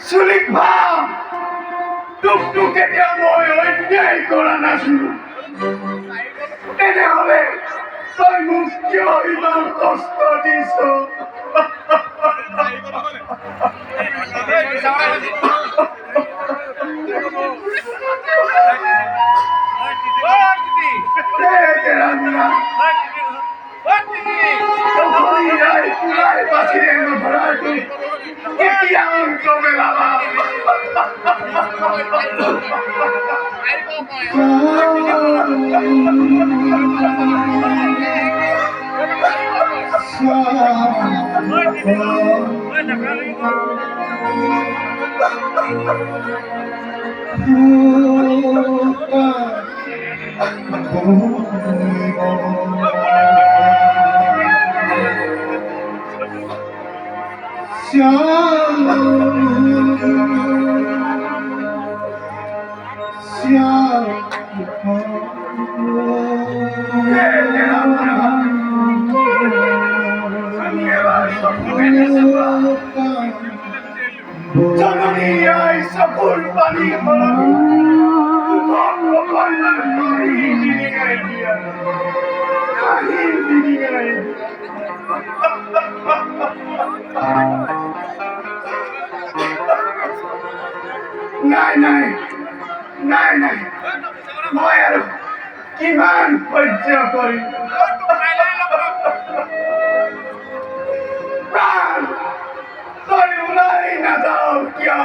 সুলিখা টুকটুক এতিয়া মই অন্যায় কৰা নাছিলো তেনেহলে তই মোক কিয় ইমান কষ্ট দিছ নাই নাই নাই নাই মই আৰু কিমান সহ্য কৰিম প্ৰাণ তই ওলাই নাযাও কিয়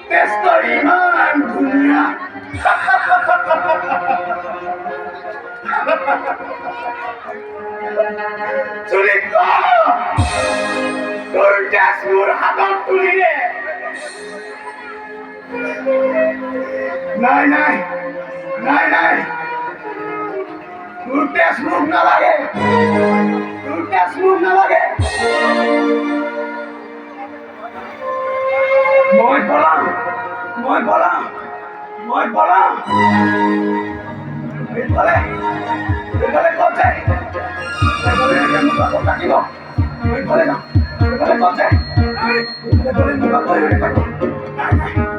তেজৰ ইমান ধুনীয়া সুলিখা তোৰ তেজ মোৰ হাতত তুলি দে নাই নাই নাই নাই তোৰ তেজ মোক নালাগে তোৰ তেজ মোক নালাগে মই পলাম এইফালে ক'ত যায় থাকিব এইফালে যাওঁ এইফালে ক'ত যায় এইফালে গ'লে